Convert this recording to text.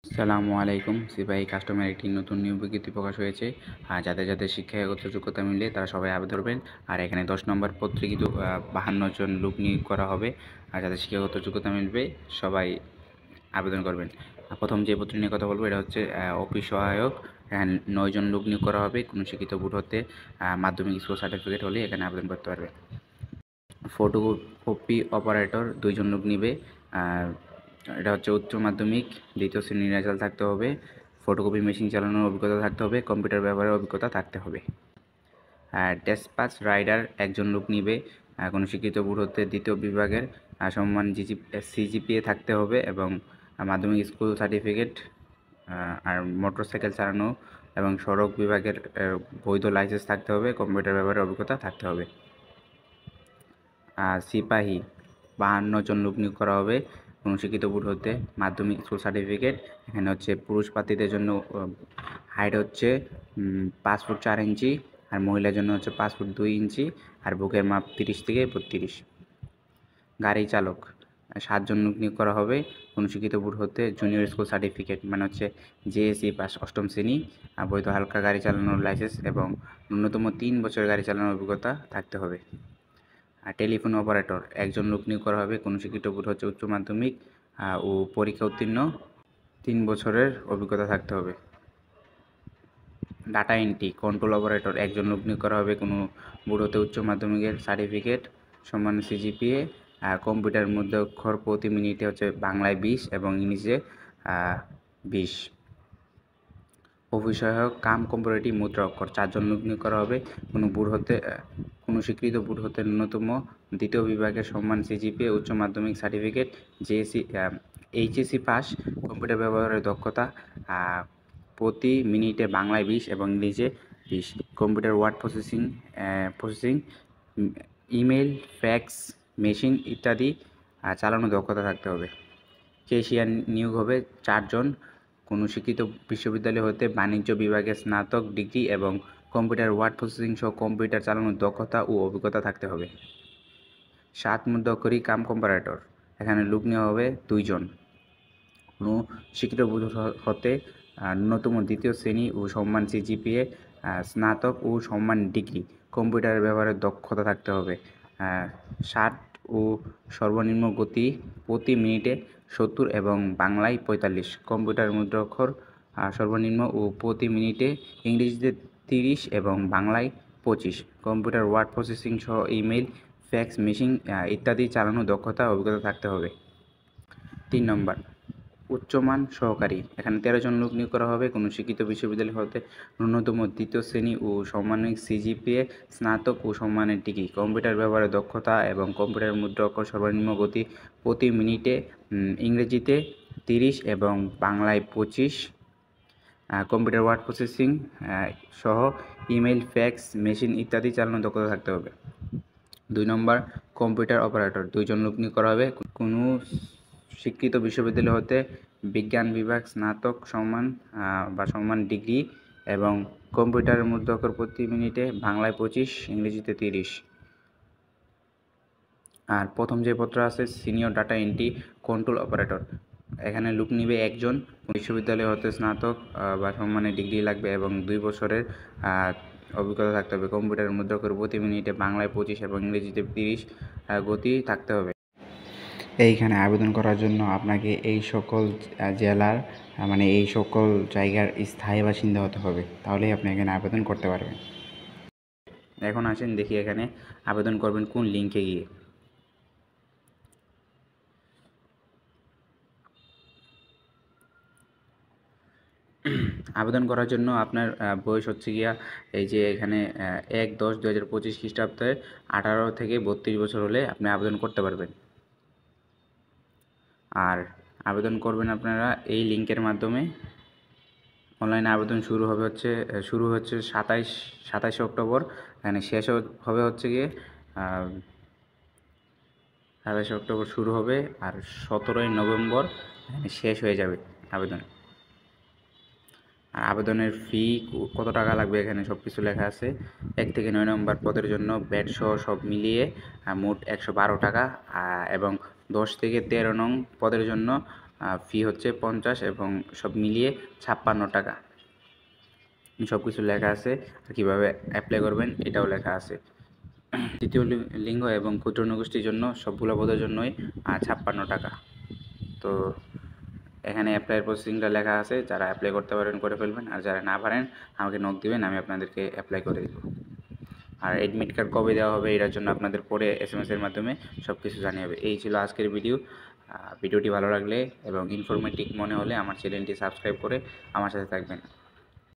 আসসালামু আলাইকুম। সিপাহি কাস্টমার একটি নতুন নিয়োগ বিজ্ঞপ্তি প্রকাশ হয়েছে। যাদের শিক্ষাগত যোগ্যতা মিলে তারা সবাই আবেদন করবেন। আর এখানে 10 নম্বর পত্রে কিন্তু 52 জন লোক নিয়োগ করা হবে। আর যাদের শিক্ষাগত যোগ্যতা মিলবে সবাই আবেদন করবেন। প্রথম যে পত্র নিয়ে কথা বলবো এটা হচ্ছে অফিস সহায়ক। 9 জন লোক নিয়োগ করা হবে। কোনো শিক্ষিত বোর্ড হতে মাধ্যমিক স্কুল সার্টিফিকেট হলে এখানে আবেদন করতে পারবে। ফটোকপি অপারেটর 2 জন লোক নিবে। এটা হচ্ছে উচ্চ মাধ্যমিক দ্বিতীয় শ্রেণীর রেজাল্ট থাকতে হবে। ফটোকপি মেশিন চালানোর অভিজ্ঞতা থাকতে হবে। কম্পিউটার ব্যবহারের অভিজ্ঞতা থাকতে হবে। ডেসপাচ রাইডার 1 জন লোক নিবে। কোনো শিক্ষিত বোর্ড হতে দ্বিতীয় বিভাগের সমমান সিজিপিএ থাকতে হবে এবং মাধ্যমিক স্কুল সার্টিফিকেট আর মোটরসাইকেল চালানো এবং সড়ক বিভাগের বৈধ লাইসেন্স থাকতে হবে। কম্পিউটার ব্যবহারের অভিজ্ঞতা থাকতে হবে। সিপাহী 52 জন লোক নিয়োগ করা হবে। কোনো শিক্ষিত বোর্ড হতে মাধ্যমিক স্কুল সার্টিফিকেট। এখানে হচ্ছে পুরুষ প্রার্থীদের জন্য হাইট হচ্ছে 5 ফুট 4 ইঞ্চি, আর মহিলার জন্য হচ্ছে 5 ফুট 2 ইঞ্চি, আর বুকের মাপ 30 থেকে 32। গাড়ি চালক 7 জন লোক নিয়োগ করা হবে। কোনো শিক্ষিত বোর্ড হতে জুনিয়র স্কুল সার্টিফিকেট মানে হচ্ছে জেএসসি পাস 8ম শ্রেণী, বৈধ হালকা গাড়ি চালানোর লাইসেন্স এবং ন্যূনতম 3 বছরের গাড়ি চালানোর অভিজ্ঞতা থাকতে হবে। টেলিফোন অপারেটর 1 জন লোক নিয়োগ করা হবে। কোনো শিক্ষিত বোর্ড হচ্ছে উচ্চ মাধ্যমিক ও পরীক্ষা উত্তীর্ণ 3 বছরের অভিজ্ঞতা থাকতে হবে। ডাটা এন্ট্রি কন্ট্রোল অপারেটর 1 জন লোক নিয়োগ করা হবে। কোনো বোর্ড হতে উচ্চ মাধ্যমিকের সার্টিফিকেট সমান সিজিপিএ। কম্পিউটার মধ্যে অক্ষর প্রতি মিনিটে হচ্ছে বাংলায় 20 এবং ইংলিশে 20। অফিস সহায়ক কাম কম্পারেটিভ মুদ্রা অক্ষর 4 জন লোক নিয়োগ করা হবে। কোনো স্বীকৃত বোর্ড হতে ন্যূনতম দ্বিতীয় বিভাগের সম্মান সিজিপিএ, উচ্চ মাধ্যমিক certificate, JSC HSC pass, computer ব্যবহারের দক্ষতা প্রতি মিনিটে বাংলায় 20 এবং ইংলিশে 20। Computer word processing, email, fax machine ইত্যাদি চালানোর দক্ষতা থাকতে হবে। ক্যাশিয়ার নিয়োগ হবে 4 জন। কোনো শিক্ষিত বিশ্ববিদ্যালয় হতে বাণিজ্য বিভাগে স্নাতক ডিগ্রি এবং কম্পিউটার ওয়ার্ড প্রসেসিং সহ কম্পিউটার চালানোর দক্ষতা ও অভিজ্ঞতা থাকতে হবে। 7 মুদ্রাক্ষরী কাম কম্পারেটর এখানে লোক নেওয়া হবে 2 জন। কোনো শিক্ষিত বোর্ড হতে ন্যূনতম দ্বিতীয় শ্রেণী ও সম্মান সিজিপিএ, স্নাতক ও সম্মান ডিগ্রি, কম্পিউটার ব্যবহারের দক্ষতা থাকতে হবে। 60 ও সর্বনিম্ন গতি প্রতি মিনিটে 70 এবং বাংলায় 45। কম্পিউটার মুদ্রাক্ষর সর্বনিম্ন ও প্রতি মিনিটে ইংরেজিতে 30 এবং বাংলায় 25। কম্পিউটার ওয়ার্ড প্রসেসিং সহ ইমেল, ফ্যাক্স মেশিন ইত্যাদি চালানোর দক্ষতা অভিজ্ঞতা থাকতে হবে। 3 নম্বর উচ্চমান সহকারী এখানে 13 জন লোক নিয়োগ করা হবে। কোনো শিক্ষিত বিশ্ববিদ্যালয় হতে ন্যূনতম দ্বিতীয় শ্রেণী ও সমমানিক সিজিপিএ, স্নাতক ও সম্মানের ডিগ্রি, কম্পিউটার ব্যবহারের দক্ষতা এবং কম্পিউটার মুদ্রা অক্ষর সর্বনিম্ন গতি প্রতি মিনিটে ইংরেজিতে 30 এবং বাংলায় 25। কম্পিউটার ওয়ার্ড প্রসেসিং সহ ইমেল, ফ্যাক্স মেশিন ইত্যাদি চালানোর দক্ষতা থাকতে হবে। 2 নম্বর কম্পিউটার অপারেটর 2 জন লোক নিয়োগ করা হবে। কোনো স্বীকৃত বিশ্ববিদ্যালয় হতে বিজ্ঞান বিভাগ স্নাতক সম্মান ডিগ্রি এবং কম্পিউটার মুদ্রা অক্ষর প্রতি মিনিটে বাংলায় 25, ইংরেজিতে 30। আর প্রথম যে পত্র আছে senior data entry control operator এখানে লোক নিবে 1 জন। বিশ্ববিদ্যালয় হতে স্নাতক বা সম্মানের ডিগ্রি লাগবে এবং 2 বছরের অভিজ্ঞতা থাকতে হবে। কম্পিউটার মুদ্রা অক্ষর প্রতি মিনিটে বাংলায় 25 এবং ইংরেজিতে 30 গতি থাকতে হবে। এইখানে আবেদন করার জন্য আপনাকে এই সকল জেলার মানে এই সকল জায়গার স্থায়ী বাসিন্দা হতে হবে, তাহলেই আপনি এখানে আবেদন করতে পারবেন। এখন আসেন দেখি এখানে আবেদন করবেন কোন লিঙ্কে গিয়ে। আবেদন করার জন্য আপনার বয়স হচ্ছে গিয়া এই যে এখানে 1/10/2025 খ্রিস্টাব্দে 18 থেকে 32 বছর হলে আপনি আবেদন করতে পারবেন। আর আবেদন করবেন আপনারা এই লিঙ্কের মাধ্যমে। অনলাইনে আবেদন শুরু হচ্ছে 27 অক্টোবর, এখানে শেষ হবে হচ্ছে গিয়ে 27 অক্টোবর শুরু হবে আর 17 নভেম্বর শেষ হয়ে যাবে আবেদন। আর আবেদনের ফি কত টাকা লাগবে এখানে সব কিছু লেখা আছে। 1 থেকে 9 নম্বর পদের জন্য ব্যাট সহ সব মিলিয়ে মোট 112 টাকা এবং 10 থেকে 13 নং পদের জন্য ফি হচ্ছে 50 এবং সব মিলিয়ে 56 টাকা। সব কিছু লেখা আছে, আর কীভাবে অ্যাপ্লাই করবেন এটাও লেখা আছে। তৃতীয় লিঙ্গ এবং ক্ষুদ্র নগোষ্ঠীর জন্য সবগুলো পদের জন্যই 56 টাকা। তো এখানে অ্যাপ্লাইয়ের প্রসেসিংটা লেখা আছে, যারা অ্যাপ্লাই করতে পারেন করে ফেলবেন, আর যারা না পারেন আমাকে নক দিবেন, আমি আপনাদেরকে অ্যাপ্লাই করে দেব। আর অ্যাডমিট কার্ড কবে দেওয়া হবে এটার জন্য আপনাদের পরে SMS এর মাধ্যমে সব কিছু জানিয়ে হবে। এই ছিল আজকের ভিডিও। ভিডিওটি ভালো লাগলে এবং ইনফরমেটিভ মনে হলে আমার চ্যানেলটি সাবস্ক্রাইব করে আমার সাথে থাকবেন।